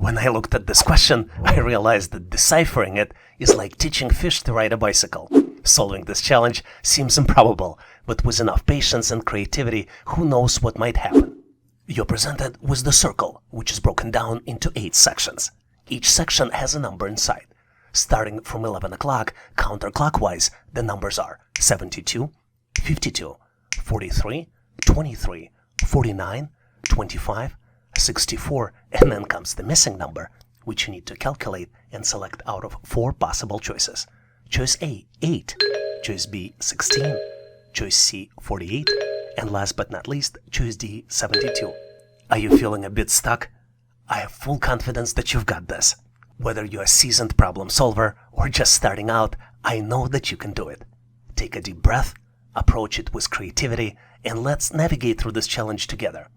When I looked at this question, I realized that deciphering it is like teaching fish to ride a bicycle. Solving this challenge seems improbable, but with enough patience and creativity, who knows what might happen. You're presented with the circle, which is broken down into 8 sections. Each section has a number inside. Starting from 11 o'clock, counterclockwise, the numbers are 72, 52, 43, 23, 49, 25, 64, and then comes the missing number, which you need to calculate and select out of 4 possible choices. Choice A, 8, choice B, 16, choice C, 48, and last but not least, choice D, 72. Are you feeling a bit stuck? I have full confidence that you've got this. Whether you're a seasoned problem solver or just starting out, I know that you can do it. Take a deep breath, approach it with creativity, and let's navigate through this challenge together.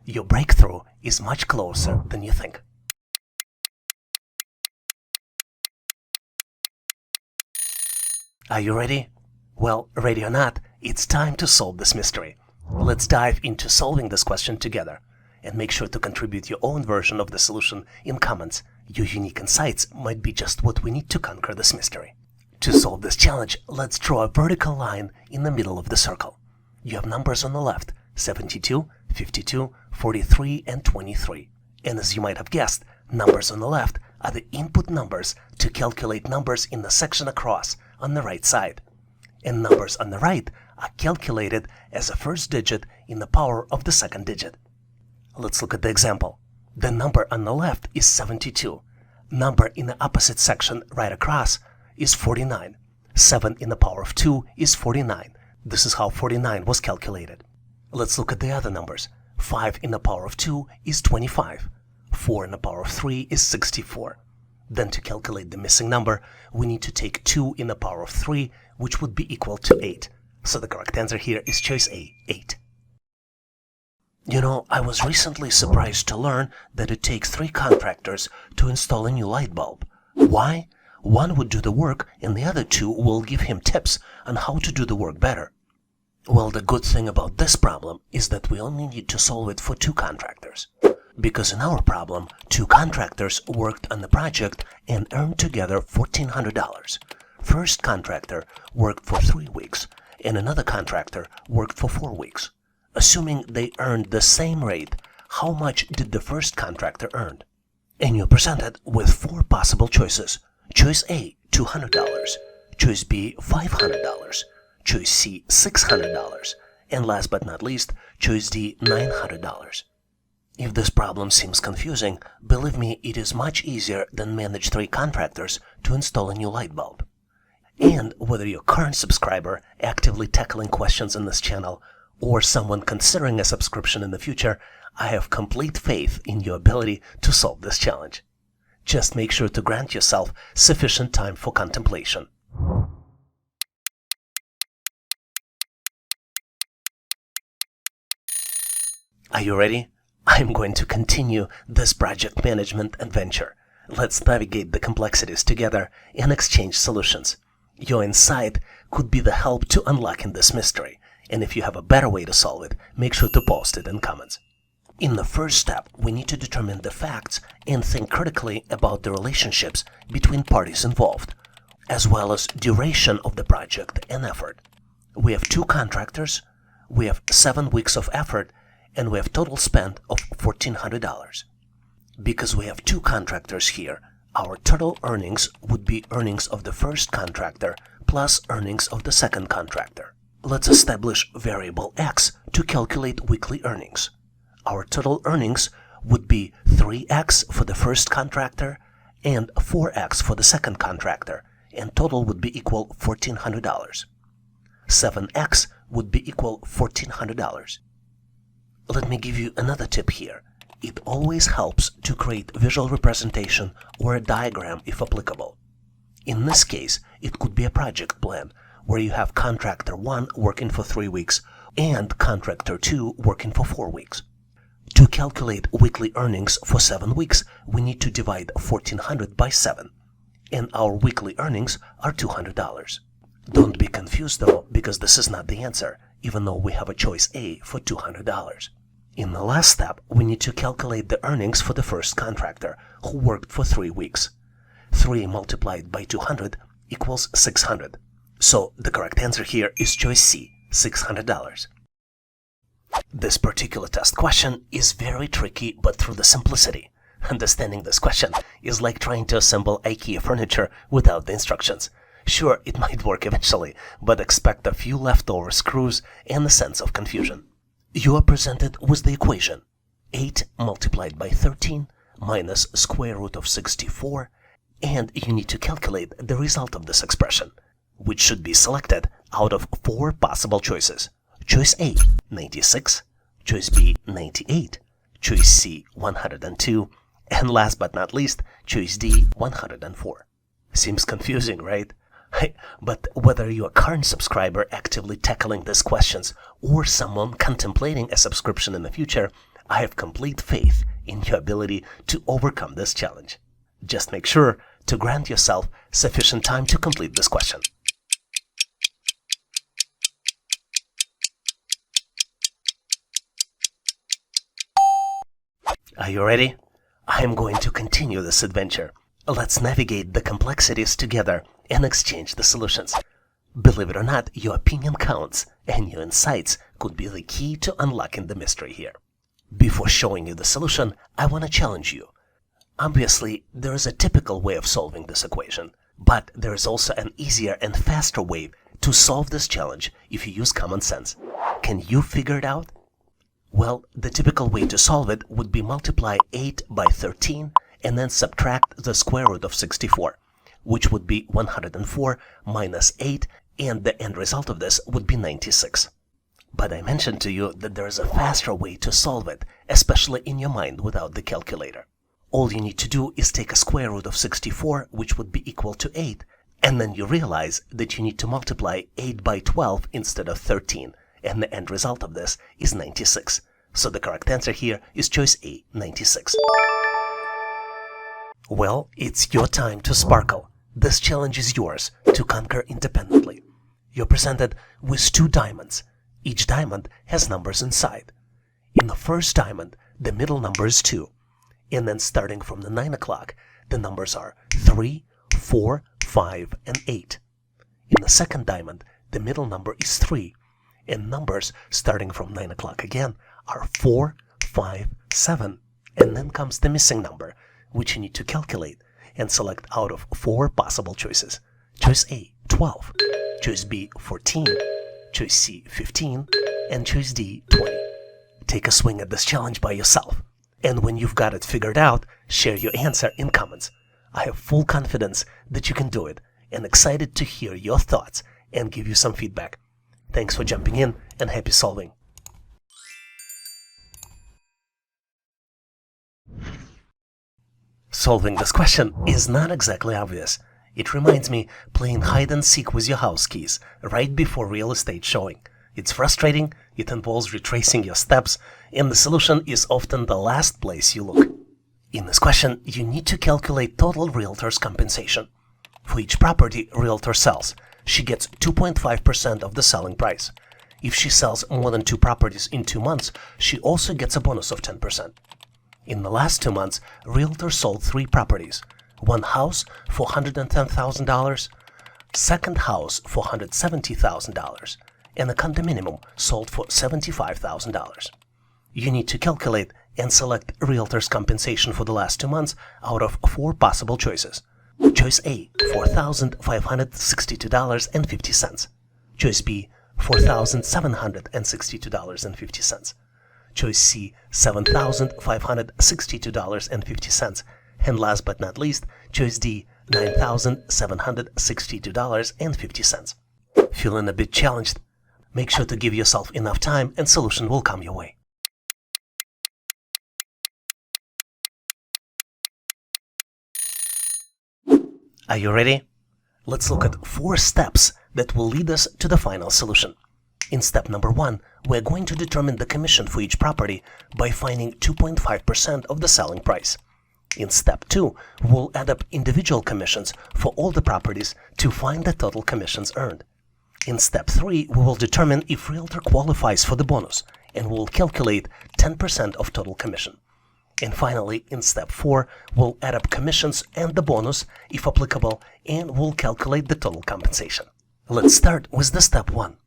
Your breakthrough is much closer than you think. Are you ready? Well, ready or not, it's time to solve this mystery. Let's dive into solving this question together. And make sure to contribute your own version of the solution in comments. Your unique insights might be just what we need to conquer this mystery. To solve this challenge, let's draw a vertical line in the middle of the circle. You have numbers on the left, 72, 52, 43, and 23. And as you might have guessed, numbers on the left are the input numbers to calculate numbers in the section across on the right side. And numbers on the right are calculated as a first digit in the power of the second digit. Let's look at the example. The number on the left is 72. Number in the opposite section right across is 49. 7 in the power of 2 is 49. This is how 49 was calculated. Let's look at the other numbers. 5 in the power of 2 is 25. 4 in the power of 3 is 64. Then to calculate the missing number, we need to take 2 in the power of 3, which would be equal to 8. So the correct answer here is choice A, 8. You know, I was recently surprised to learn that it takes 3 contractors to install a new light bulb. Why? One would do the work and the other 2 will give him tips on how to do the work better. Well, the good thing about this problem is that we only need to solve it for 2 contractors. Because in our problem, 2 contractors worked on the project and earned together $1,400. First contractor worked for 3 weeks and another contractor worked for 4 weeks. Assuming they earned the same rate, how much did the first contractor earn? And you're presented with 4 possible choices. Choice A, $200. Choice B, $500. Choice C, $600. And last but not least, choice D, $900. If this problem seems confusing, believe me, it is much easier than manage 3 contractors to install a new light bulb. And whether you're a current subscriber actively tackling questions in this channel, or someone considering a subscription in the future, I have complete faith in your ability to solve this challenge. Just make sure to grant yourself sufficient time for contemplation. Are you ready? I'm going to continue this project management adventure. Let's navigate the complexities together and exchange solutions. Your insight could be the help to unlocking this mystery. And if you have a better way to solve it, make sure to post it in comments. In the first step, we need to determine the facts and think critically about the relationships between parties involved, as well as duration of the project and effort. We have 2 contractors, we have 7 weeks of effort, and we have total spend of $1,400. Because we have 2 contractors here, our total earnings would be earnings of the first contractor plus earnings of the second contractor. Let's establish variable X to calculate weekly earnings. Our total earnings would be 3X for the first contractor and 4X for the second contractor, and total would be equal $1,400. 7X would be equal $1,400. Let me give you another tip here. It always helps to create visual representation or a diagram if applicable. In this case, it could be a project plan, where you have contractor 1 working for 3 weeks and contractor 2 working for 4 weeks. To calculate weekly earnings for 7 weeks, we need to divide 1,400 by 7, and our weekly earnings are $200. Don't be confused though, because this is not the answer, even though we have a choice A for $200. In the last step, we need to calculate the earnings for the first contractor who worked for 3 weeks. 3 multiplied by 200 equals 600. So the correct answer here is choice C, $600. This particular test question is very tricky, but through the simplicity. Understanding this question is like trying to assemble IKEA furniture without the instructions. Sure, it might work eventually, but expect a few leftover screws and a sense of confusion. You are presented with the equation 8 multiplied by 13 minus square root of 64, and you need to calculate the result of this expression, which should be selected out of 4 possible choices. Choice A, 96, choice B, 98, choice C, 102, and last but not least, choice D, 104. Seems confusing, right? But whether you're a current subscriber actively tackling these questions or someone contemplating a subscription in the future, I have complete faith in your ability to overcome this challenge. Just make sure to grant yourself sufficient time to complete this question. Are you ready? I am going to continue this adventure. Let's navigate the complexities together and exchange the solutions. Believe it or not, your opinion counts, and your insights could be the key to unlocking the mystery here. Before showing you the solution, I want to challenge you. Obviously, there is a typical way of solving this equation, but there is also an easier and faster way to solve this challenge if you use common sense. Can you figure it out? Well, the typical way to solve it would be multiply 8 by 13 and then subtract the square root of 64, which would be 104 minus 8, and the end result of this would be 96. But I mentioned to you that there is a faster way to solve it, especially in your mind without the calculator. All you need to do is take a square root of 64, which would be equal to 8, and then you realize that you need to multiply 8 by 12 instead of 13, and the end result of this is 96. So the correct answer here is choice A, 96. Well, it's your time to sparkle. This challenge is yours to conquer independently. You're presented with 2 diamonds. Each diamond has numbers inside. In the first diamond, the middle number is 2. And then starting from the 9 o'clock, the numbers are 3, 4, 5, and 8. In the second diamond, the middle number is 3. And numbers starting from 9 o'clock again are 4, 5, 7. And then comes the missing number, which you need to calculate and select out of 4 possible choices. Choice A, 12. Choice B, 14. Choice C, 15. And choice D, 20. Take a swing at this challenge by yourself. And when you've got it figured out, share your answer in comments. I have full confidence that you can do it and excited to hear your thoughts and give you some feedback. Thanks for jumping in and happy solving. Solving this question is not exactly obvious. It reminds me playing hide and seek with your house keys right before real estate showing. It's frustrating, it involves retracing your steps, and the solution is often the last place you look. In this question, you need to calculate total realtor's compensation. For each property Realtor sells, she gets 2.5% of the selling price. If she sells more than 2 properties in 2 months, she also gets a bonus of 10%. In the last 2 months, Realtor sold 3 properties. One house for $110,000, second house for $170,000, and a condominium sold for $75,000. You need to calculate and select Realtor's compensation for the last 2 months out of 4 possible choices. Choice A, $4,562.50. Choice B, $4,762.50. Choice C, $7,562.50. And last but not least, choice D, $9,762.50. Feeling a bit challenged? Make sure to give yourself enough time and solution will come your way. Are you ready? Let's look at 4 steps that will lead us to the final solution. In step number 1, we're going to determine the commission for each property by finding 2.5% of the selling price. In step 2, we'll add up individual commissions for all the properties to find the total commissions earned. In step 3, we will determine if Realtor qualifies for the bonus, and we'll calculate 10% of total commission. And finally, in step 4, we'll add up commissions and the bonus, if applicable, and we'll calculate the total compensation. Let's start with the step 1.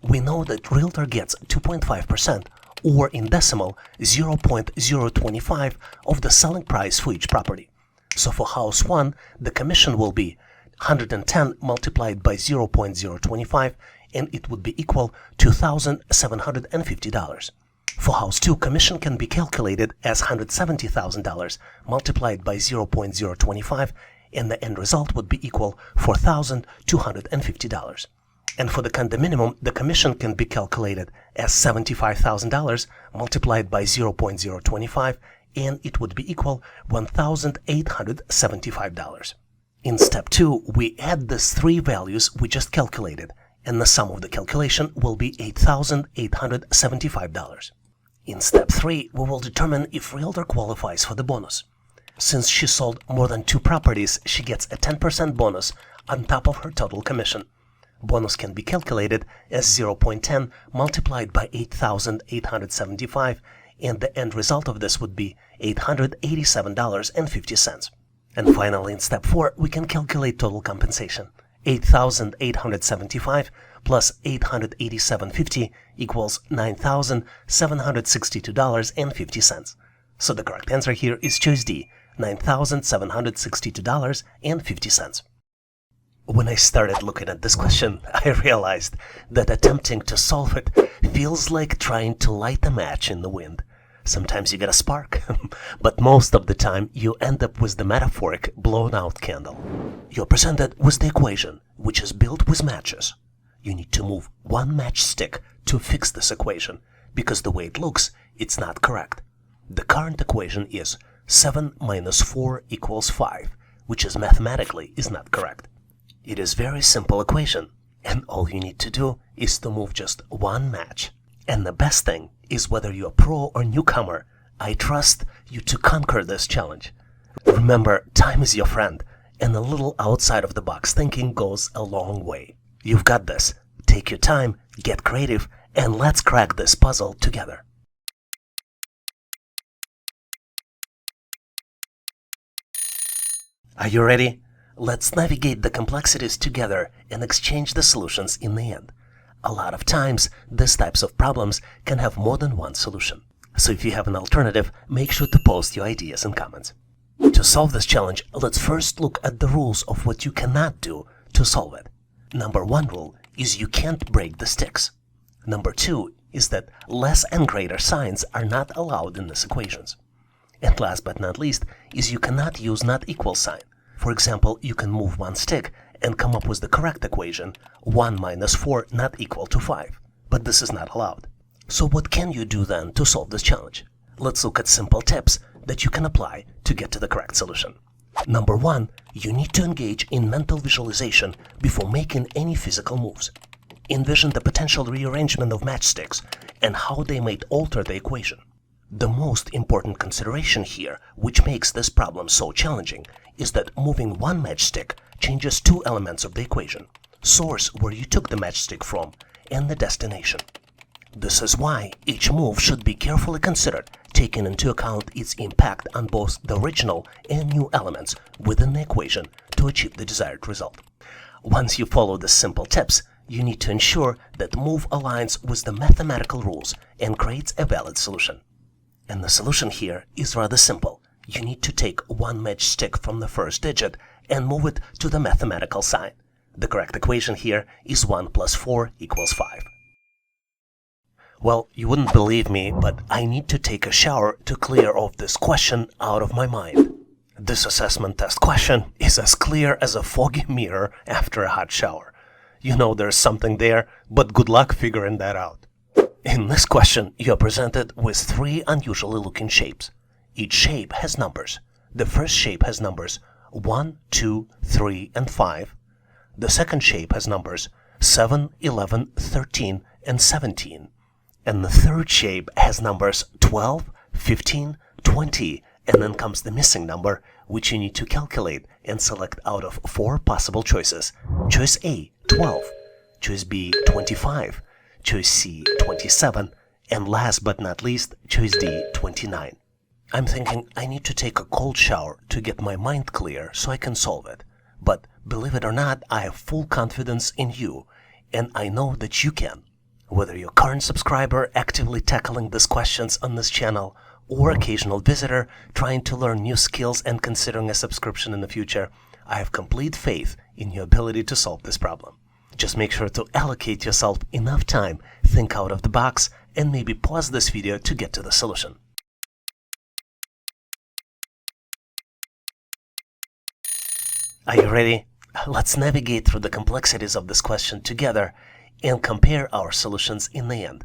We know that Realtor gets 2.5%, or in decimal, 0.025 of the selling price for each property. So for house 1, the commission will be 110 multiplied by 0.025, and it would be equal to $2,750. For house 2, commission can be calculated as $170,000 multiplied by 0.025, and the end result would be equal $4,250. And for the condominium, the commission can be calculated as $75,000 multiplied by 0.025, and it would be equal $1,875. In step 2, we add these three values we just calculated, and the sum of the calculation will be $8,875. In step 3, we will determine if Realtor qualifies for the bonus. Since she sold more than 2 properties, she gets a 10% bonus on top of her total commission. Bonus can be calculated as 0.10 multiplied by 8,875, and the end result of this would be $887.50. And finally, in step 4, we can calculate total compensation. 8,875 plus 887.50 equals $9,762.50. So the correct answer here is choice D, $9,762.50. When I started looking at this question, I realized that attempting to solve it feels like trying to light a match in the wind. Sometimes you get a spark, but most of the time you end up with the metaphoric blown-out candle. You're presented with the equation, which is built with matches. You need to move one matchstick to fix this equation, because the way it looks, it's not correct. The current equation is 7 minus 4 equals 5, which is mathematically is not correct. It is a very simple equation, and all you need to do is to move just one match. And the best thing is, whether you're a pro or newcomer, I trust you to conquer this challenge. Remember, time is your friend, and a little outside of the box thinking goes a long way. You've got this. Take your time, get creative, and let's crack this puzzle together. Are you ready? Let's navigate the complexities together and exchange the solutions in the end. A lot of times, these types of problems can have more than one solution. So if you have an alternative, make sure to post your ideas and comments. To solve this challenge, let's first look at the rules of what you cannot do to solve it. Number 1 rule is you can't break the sticks. Number 2 is that less and greater signs are not allowed in these equations. And last but not least is you cannot use not equal sign. For example, you can move one stick and come up with the correct equation, 1 minus 4 not equal to 5. But this is not allowed. So what can you do then to solve this challenge? Let's look at simple tips that you can apply to get to the correct solution. Number 1, you need to engage in mental visualization before making any physical moves. Envision the potential rearrangement of matchsticks and how they might alter the equation. The most important consideration here, which makes this problem so challenging, is that moving one matchstick changes 2 elements of the equation: source, where you took the matchstick from, and the destination. This is why each move should be carefully considered, taking into account its impact on both the original and new elements within the equation to achieve the desired result. Once you follow the simple tips, you need to ensure that move aligns with the mathematical rules and creates a valid solution. And the solution here is rather simple. You need to take one matchstick from the first digit and move it to the mathematical sign. The correct equation here is 1 plus 4 equals 5. Well, you wouldn't believe me, but I need to take a shower to clear off this question out of my mind. This assessment test question is as clear as a foggy mirror after a hot shower. You know there's something there, but good luck figuring that out. In this question, you are presented with 3 unusually looking shapes. Each shape has numbers. The first shape has numbers 1, 2, 3, and 5. The second shape has numbers 7, 11, 13, and 17. And the third shape has numbers 12, 15, 20, and then comes the missing number, which you need to calculate and select out of 4 possible choices. Choice A, 12. choice B, 25, choice C, 27, and last but not least, choice D, 29. I'm thinking I need to take a cold shower to get my mind clear so I can solve it. But believe it or not, I have full confidence in you, and I know that you can. Whether you're a current subscriber actively tackling these questions on this channel, or occasional visitor trying to learn new skills and considering a subscription in the future, I have complete faith in your ability to solve this problem. Just make sure to allocate yourself enough time, think out of the box, and maybe pause this video to get to the solution. Are you ready? Let's navigate through the complexities of this question together and compare our solutions in the end.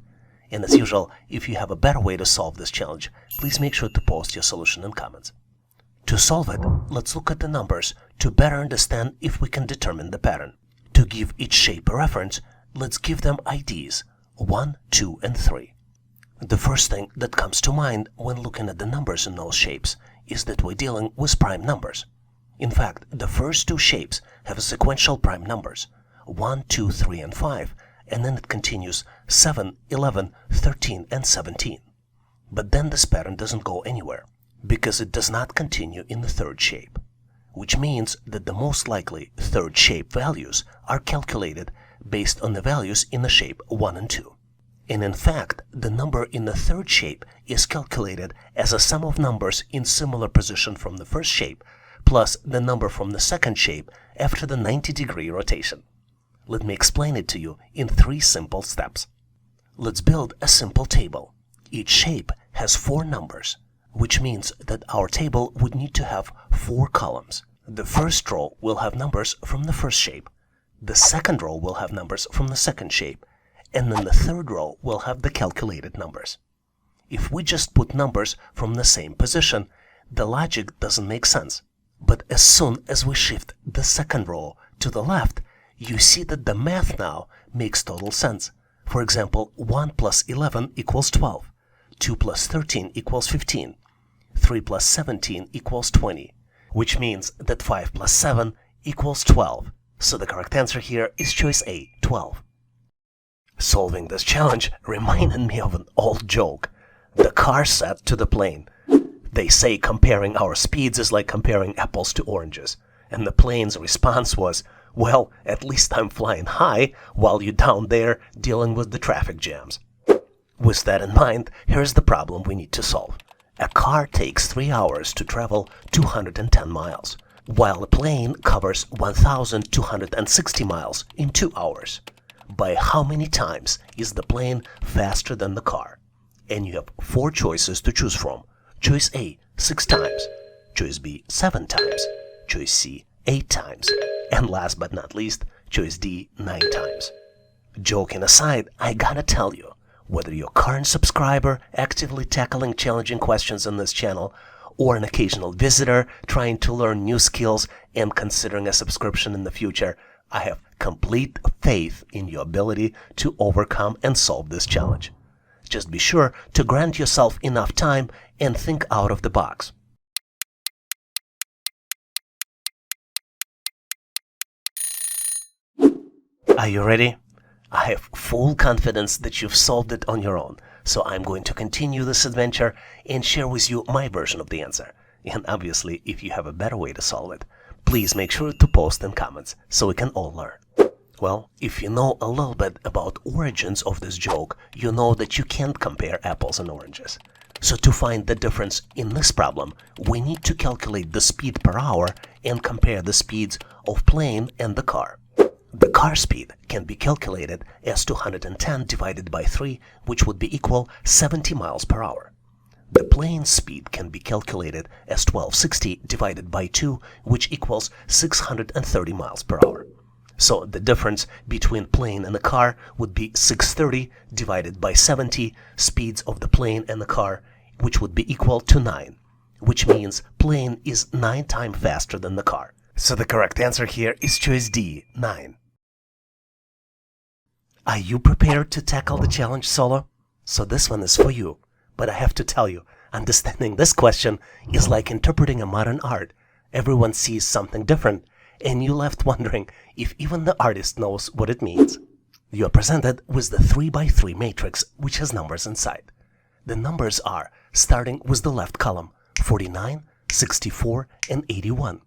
And as usual, if you have a better way to solve this challenge, please make sure to post your solution in comments. To solve it, let's look at the numbers to better understand if we can determine the pattern. To give each shape a reference, let's give them IDs 1, 2, and 3. The first thing that comes to mind when looking at the numbers in those shapes is that we're dealing with prime numbers. In fact, the first two shapes have sequential prime numbers 1, 2, 3, and 5, and then it continues 7, 11, 13, and 17. But then this pattern doesn't go anywhere, because it does not continue in the third shape, which means that the most likely third shape values are calculated based on the values in the shape 1 and 2. And in fact, the number in the third shape is calculated as a sum of numbers in similar position from the first shape, plus the number from the second shape after the 90-degree rotation. Let me explain it to you in 3 simple steps. Let's build a simple table. Each shape has 4 numbers, which means that our table would need to have 4 columns. The first row will have numbers from the first shape, the second row will have numbers from the second shape, and then the third row will have the calculated numbers. If we just put numbers from the same position, the logic doesn't make sense. But as soon as we shift the second row to the left, you see that the math now makes total sense. For example, 1 plus 11 equals 12, 2 plus 13 equals 15, 3 plus 17 equals 20, which means that 5 plus 7 equals 12. So the correct answer here is choice A, 12. Solving this challenge reminded me of an old joke. The car said to the plane, "They say comparing our speeds is like comparing apples to oranges." And the plane's response was, "Well, at least I'm flying high while you're down there dealing with the traffic jams." With that in mind, here's the problem we need to solve. A car takes 3 hours to travel 210 miles, while a plane covers 1,260 miles in 2 hours. By how many times is the plane faster than the car? And you have 4 choices to choose from. Choice A, 6 times. Choice B, 7 times. Choice C, 8 times. And last but not least, choice D, 9 times. Joking aside, I gotta tell you, whether you're a current subscriber actively tackling challenging questions on this channel, or an occasional visitor trying to learn new skills and considering a subscription in the future, I have complete faith in your ability to overcome and solve this challenge. Just be sure to grant yourself enough time and think out of the box. Are you ready? I have full confidence that you've solved it on your own, so I'm going to continue this adventure and share with you my version of the answer. And obviously, if you have a better way to solve it, please make sure to post in comments so we can all learn. Well, if you know a little bit about origins of this joke, you know that you can't compare apples and oranges. So to find the difference in this problem, we need to calculate the speed per hour and compare the speeds of plane and the car. The car speed can be calculated as 210 divided by 3, which would be equal 70 miles per hour. The plane speed can be calculated as 1260 divided by 2, which equals 630 miles per hour. So the difference between plane and the car would be 630 divided by 70 speeds of the plane and the car, which would be equal to 9, which means plane is 9 times faster than the car. So the correct answer here is choice D, 9. Are you prepared to tackle the challenge solo? So this one is for you. But I have to tell you, understanding this question is like interpreting a modern art. Everyone sees something different, and you're left wondering if even the artist knows what it means. You are presented with the 3x3 matrix, which has numbers inside. The numbers are, starting with the left column, 49, 64, and 81.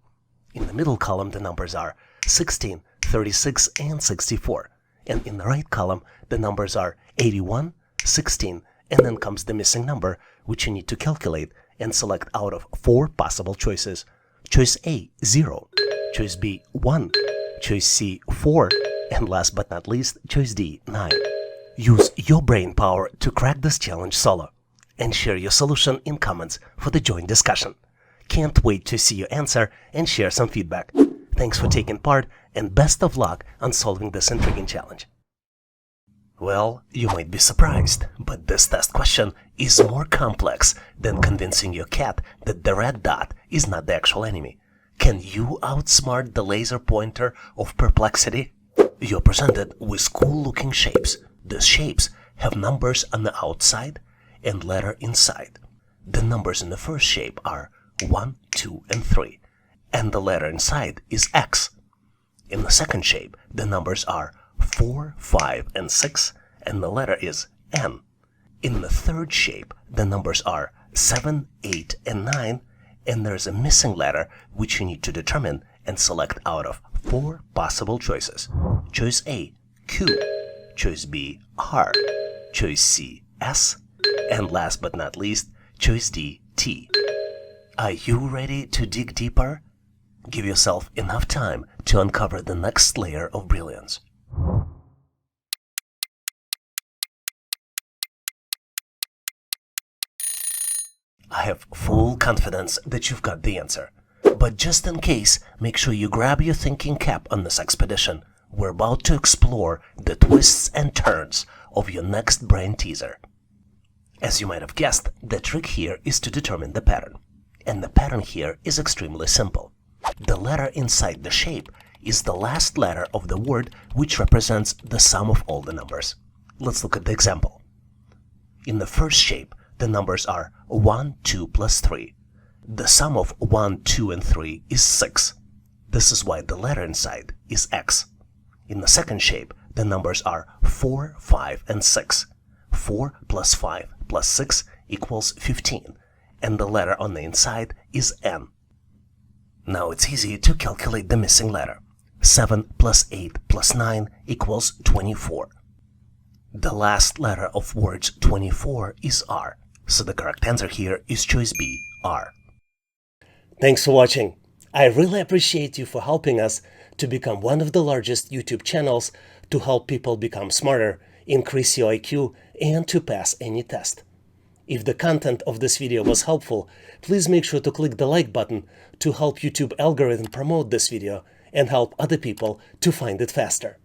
In the middle column, the numbers are 16, 36, and 64. And in the right column, the numbers are 81, 16, and then comes the missing number, which you need to calculate and select out of 4 possible choices. Choice A, 0. Choice B, 1. Choice C, 4. And last but not least, choice D, 9. Use your brain power to crack this challenge solo. And share your solution in comments for the joint discussion. Can't wait to see your answer and share some feedback. Thanks for taking part and best of luck on solving this intriguing challenge. Well, you might be surprised, but this test question is more complex than convincing your cat that the red dot is not the actual enemy. Can you outsmart the laser pointer of perplexity? You're presented with cool-looking shapes. These shapes have numbers on the outside and letter inside. The numbers in the first shape are 1, 2, and 3, and the letter inside is X. In the second shape, the numbers are 4, 5, and 6, and the letter is N. In the third shape, the numbers are 7, 8, and 9, and there's a missing letter which you need to determine and select out of 4 possible choices. Choice A, Q. Choice B, R. Choice C, S. And last but not least, choice D, T. Are you ready to dig deeper? Give yourself enough time to uncover the next layer of brilliance. I have full confidence that you've got the answer. But just in case, make sure you grab your thinking cap on this expedition. We're about to explore the twists and turns of your next brain teaser. As you might have guessed, the trick here is to determine the pattern. And the pattern here is extremely simple. The letter inside the shape is the last letter of the word which represents the sum of all the numbers. Let's look at the example. In the first shape, the numbers are 1, 2 plus 3. The sum of 1, 2, and 3 is 6. This is why the letter inside is X. In the second shape, the numbers are 4, 5, and 6. 4 plus 5 plus 6 equals 15, and the letter on the inside is N. Now it's easy to calculate the missing letter. 7 plus 8 plus 9 equals 24. The last letter of words 24 is R, so the correct answer here is choice B, R. Thanks for watching. I really appreciate you for helping us to become one of the largest YouTube channels to help people become smarter, increase your IQ, and to pass any test. If the content of this video was helpful, please make sure to click the like button to help YouTube algorithm promote this video and help other people to find it faster.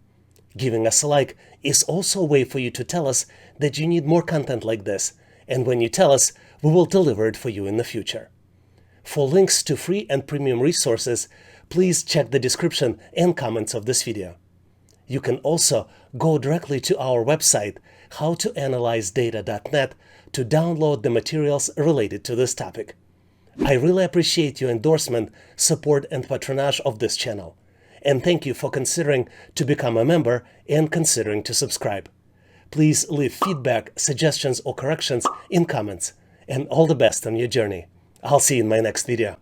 Giving us a like is also a way for you to tell us that you need more content like this, and when you tell us, we will deliver it for you in the future. For links to free and premium resources, please check the description and comments of this video. You can also go directly to our website, howtoanalyzedata.net, to download the materials related to this topic. I really appreciate your endorsement, support, and patronage of this channel. And thank you for considering to become a member and considering to subscribe. Please leave feedback, suggestions, or corrections in comments. And all the best on your journey. I'll see you in my next video.